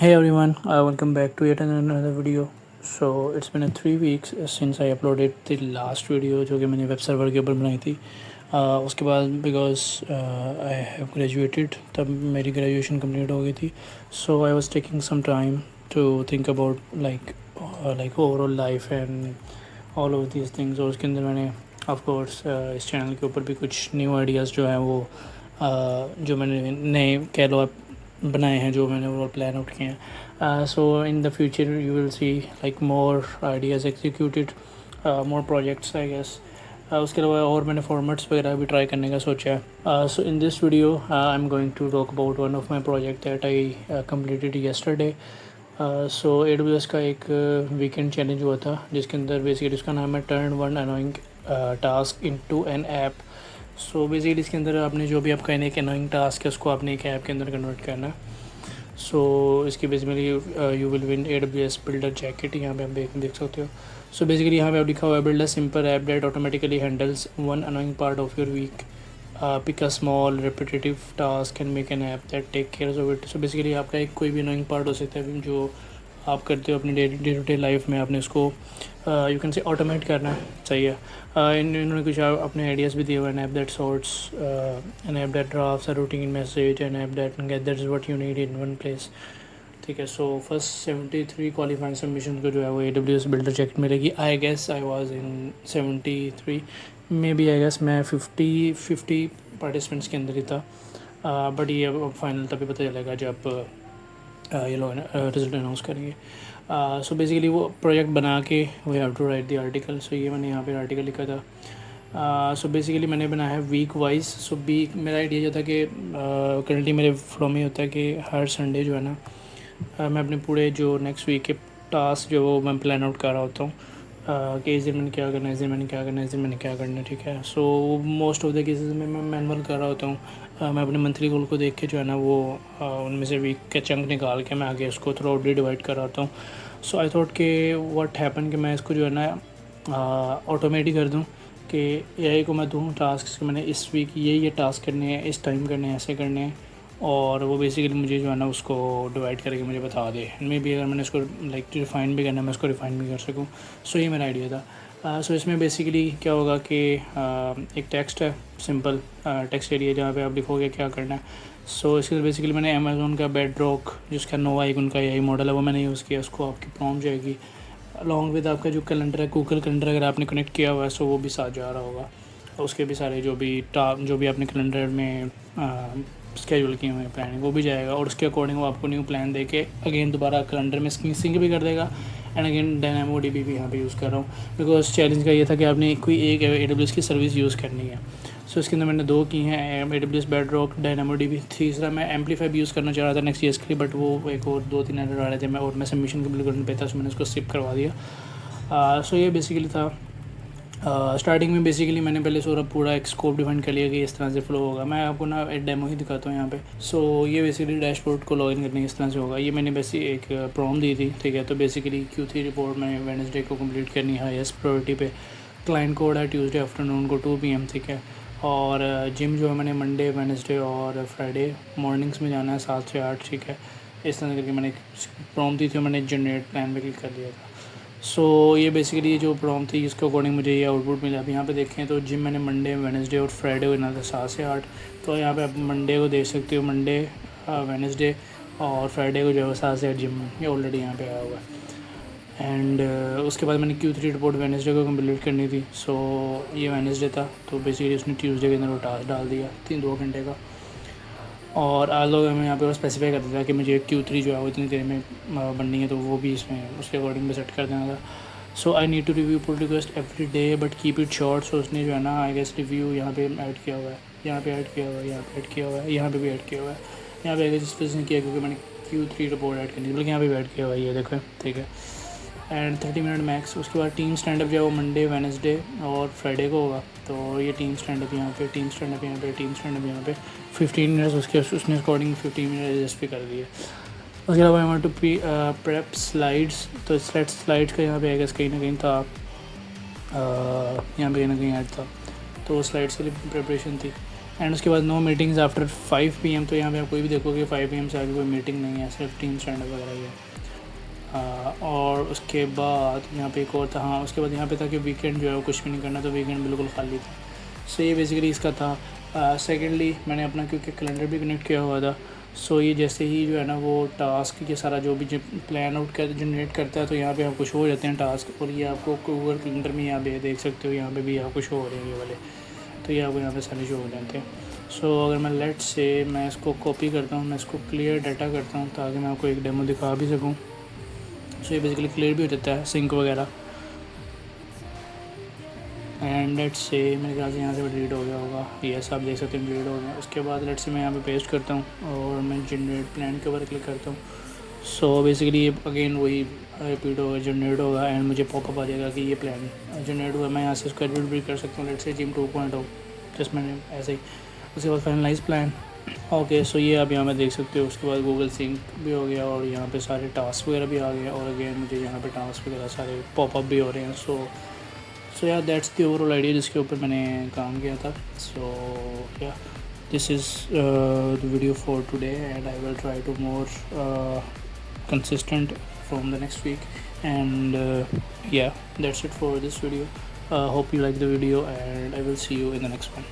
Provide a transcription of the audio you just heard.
Hey everyone, welcome back to yet another video. So it's been 3 weeks since I uploaded the last video जो कि मैंने web server के ऊपर बनाई थी. उसके बाद बिकॉज आई हैव ग्रेजुएटेड तब मेरी ग्रेजुएशन कंप्लीट हो गई थी. So I was taking some time to think about like overall life and all of these things. और उसके अंदर मैंने ऑफ कोर्स इस चैनल के ऊपर भी कुछ न्यू आइडियाज़ जो हैं वो जो मैंने नए कह लो आप बनाए हैं, जो मैंने वो प्लान आउट किए हैं. So in the future you will see like more ideas executed, more projects I guess. उसके अलावा और मैंने फॉर्मेट्स वगैरह भी ट्राई करने का सोचा है. So in this video I am going to talk about one of my project that I completed yesterday. So AWS का एक वीकेंड चैलेंज हुआ था जिसके अंदर बेसिकली उसका नाम है turn one annoying task into an app. So basically इसके अंदर आपने जो भी आपका एक अनोइंग टास्क है उसको आपने एक ऐप के अंदर कन्वर्ट करना है. सो इसकी basically you will win AWS builder jacket. यहाँ पे आप देख सकते हो. सो बेसिकली यहाँ पे आप लिखा हुआ है build a simple app that automatically handles one annoying part of your week. Pick a small repetitive task and make an app that take care of it. So basically आपका एक कोई भी अनोइंग पार्ट हो सकता है जो आप करते हो अपनी डे टू डे लाइफ में. आपने उसको यू कैन से ऑटोमेट करना है. सही है. इन्होंने कुछ अपने आइडियाज़ भी दिए हुए. An app that sorts, an app that drafts a routine message, an app that gathers what you need in one place. ठीक है. सो फर्स्ट 73 क्वालिफाइंग सबमिशन को जो है वो AWS बिल्डर जैकेट मिलेगी. I guess I was in 73 maybe. I guess मैं 50 participants के अंदर ही था. बट ये अब फाइनल तभी पता चलेगा जब ये लोग रिजल्ट अनाउंस करेंगे. सो बेसिकली वो प्रोजेक्ट बना के we have to write the article. So ये मैंने यहाँ पे आर्टिकल लिखा था. सो बेसिकली मैंने बनाया है वीक वाइज. सो वीक मेरा आइडिया जो था कि करंटली मेरे फ्लो में होता है कि हर संडे जो है ना मैं अपने पूरे जो नेक्स्ट वीक के टास्क जो वो मैं प्लान आउट कर रहा होता हूँ कि इस दिन मैंने क्या करना है, इस दिन मैंने क्या करना है, इस दिन मैंने क्या करना है. ठीक है. So most of the cases में मैं मैनुअल कर रहा होता हूँ. मैं अपने मंथली गोल को देख के जो है ना वो उनमें से वीक के चंक निकाल के मैं आगे उसको थ्रू आउट डिवाइड कर रहा होता हूँ. सो आई थॉट कि व्हाट हैपन कि मैं इसको जो है ना ऑटोमेटिक कर दूँ कि AI को मैं दूँ टास्क कि मैंने इस वीक ये टास्क करने हैं, इस टाइम करने हैं, ऐसे करने हैं. और वो बेसिकली मुझे जो है ना उसको डिवाइड करके मुझे बता दे. मे भी अगर मैंने इसको लाइक रिफ़ाइन भी करना है मैं उसको रिफ़ाइन भी कर सकूँ. सो ये मेरा आइडिया था. सो इसमें बेसिकली क्या होगा कि एक टेक्स्ट है, सिंपल टेक्स्ट एरिया जहाँ पे आप लिखोगे क्या करना है. सो इसके बेसिकली मैंने अमेज़ोन का बेडरॉक जिसका नोवा एक उनका यही मॉडल है वो मैंने यूज़ किया. उसको आपकी प्रॉम्प्ट जाएगी अलॉन्ग विद आपका जो कैलेंडर है, गूगल कैलेंडर अगर आपने कनेक्ट किया हुआ है सो वो भी साथ जा रहा होगा. उसके भी सारे जो भी आपने कैलेंडर में स्केड्यूल किए हुए हैं प्लानिंग वो भी जाएगा. और उसके अकॉर्डिंग वो आपको न्यू प्लान दे के अगेन दोबारा कैलेंडर में सिंक भी कर देगा. एंड अगेन DynamoDB भी यहाँ पे यूज़ कर रहा हूँ बिकॉज चैलेंज का ये था कि आपने कोई एक AWS की सर्विस यूज़ करनी है. सो इसके अंदर मैंने 2 की हैं, AWS बेडरॉक, DynamoDB. तीसरा मैं एम्पलीफाई भी यूज़ करना चाह रहा था नेक्स्ट ईयर्स के लिए, बट वो एक और 2-3 एरर आ रहे थे मैं सबमिशन कंप्लीट करने पे था. सो मैंने उसको स्किप करवा दिया. सो ये बेसिकली था. स्टार्टिंग में बेसिकली मैंने पहले पूरा एक स्कोप डिफाइन कर लिया कि इस तरह से फ्लो होगा. मैं आपको ना एक डेमो ही दिखाता हूँ यहाँ पे. सो ये बेसिकली डैशबोर्ड को लॉगिन करने इस तरह से होगा. ये मैंने वैसे एक प्रॉम्प्ट दी थी. ठीक है. तो बेसिकली Q3 रिपोर्ट मैंने वेडनेसडे को कंप्लीट करनी है हाईएस्ट प्रायोरिटी पे. क्लाइंट कोड है ट्यूसडे आफ्टरनून को 2 PM. ठीक है. और जिम जो है मैंने मंडे, वेडनेसडे और फ्राइडे मॉर्निंग्स में जाना है 7 से 8. ठीक है. इस तरह करके मैंने प्रॉम्प्ट दी थी और मैंने जनरेट प्लान पे क्लिक कर दिया था. सो ये बेसिकली जो प्रॉम्प्ट थी इसके अकॉर्डिंग मुझे ये आउटपुट मिला. अब यहाँ पे देखें तो जिम मैंने मंडे, वेडनेसडे और फ्राइडे को ना था 7 से 8. तो यहाँ पे आप मंडे को देख सकते हो, मंडे, वेडनेसडे और फ्राइडे को जो है 7 से 8 जिम ये ऑलरेडी यहाँ पे आया हुआ है. एंड उसके बाद मैंने Q3 रिपोर्ट वेडनेसडे को कंप्लीट करनी थी. सो ये वेडनेसडे था तो बेसिकली उसने ट्यूसडे के अंदर वो टास्क डाल दिया 2 घंटे का. और आज लोग हमें यहाँ पे स्पेसिफाई कर दिया था कि मुझे Q3 जो है वो इतनी देर में बननी है, तो वो भी इसमें उसके अकॉर्डिंग में सेट कर देना था. So I need to review pull request every day but keep it short. So उसने जो है ना आई गेस रिव्यू यहाँ पे ऐड किया हुआ है, यहाँ पे ऐड किया हुआ है, यहाँ पे ऐड किया हुआ है, यहाँ पे भी ऐड किया हुआ है. यहाँ पे आई गेस इस वजह से किया क्योंकि मैंने Q3 रिपोर्ट ऐड करनी थी, बल्कि यहाँ पे भी ऐड किया हुआ है, ये देखो. ठीक है. And 30 minute max. उसके बाद टीम स्टैंडअप जो है वो मंडे, वेडनेसडे और फ्राइडे को होगा. तो ये टीम स्टैंडअप यहाँ पे, टीम स्टैंडअप यहाँ पे, टीम स्टैंडअप यहाँ पे 15 मिनट्स उसने अकॉर्डिंग 15 मिनट एडजस्ट भी कर दिए. उसके अलावा I want to prep slides. तो स्लाइड्स का यहाँ पे आई गेस कहीं ना कहीं था, यहाँ पे कहीं ना कहीं ऐड था. तो स्लाइड्स के लिए प्रिपरेशन थी. एंड उसके बाद नो मीटिंग्स आफ्टर 5 PM। तो यहाँ पे आप कोई भी देखोगे 5 PM से आगे कोई मीटिंग नहीं है, सिर्फ टीम स्टैंड अप वगैरह ही है। और उसके बाद यहाँ पे एक और था, हाँ उसके बाद यहाँ पे था कि वीकेंड जो है वो कुछ भी नहीं करना, तो वीकेंड बिल्कुल खाली था। सो ये बेसिकली इसका था। सेकेंडली मैंने अपना क्योंकि कैलेंडर भी कनेक्ट किया हुआ था, सो ये जैसे ही जो है ना वो टास्क ये सारा जो भी प्लान आउट कर जनरेट करता है, तो यहाँ पे आपको शो हो जाते हैं टास्क। और ये आपको गूगल कैलेंडर में यहाँ पे देख सकते हो, यहाँ पे भी आपको शो हो रहे हैं ये वाले, तो ये आपको यहाँ पे सारे शो हो जाते हैं। सो अगर मैं लेट से मैं इसको कॉपी करता हूँ, मैं इसको क्लियर डाटा करता हूँ ताकि मैं आपको एक डेमो दिखा भी सकूँ। सो ये बेसिकली क्लियर भी हो जाता है सिंक वगैरह। एंड लेट्स से मेरे ख्याल से यहाँ से डिलीट हो गया होगा, यस आप देख सकते हैं डिलीट हो गया। उसके बाद लेट्स से मैं यहाँ पे पेस्ट करता हूँ और मैं जनरेट प्लान के ऊपर क्लिक करता हूँ। सो बेसिकली अगेन वही रिपीट होगा, जनरेट होगा एंड मुझे पॉपअप आ जाएगा कि ये प्लान जनरेट हुआ। मैं यहाँ से उसको एडिट भी कर सकता हूँ, लेट्स से जिम 2.0 जस्ट मैंने ऐसे ही। उसके बाद फाइनलाइज प्लान। ओके सो ये आप यहाँ पे देख सकते हो। उसके बाद गूगल सिंक भी हो गया और यहाँ पे सारे टास्क वगैरह भी आ गए और अगेन मुझे यहाँ पे टास्क वगैरह सारे पॉपअप भी हो रहे हैं। सो या दैट्स द ओवरऑल आइडिया जिसके ऊपर मैंने काम किया था। So yeah this is the video for today and I will try to more consistent from the next week. And yeah, that's it for this video. Hope you like the video and I will see you in the next one.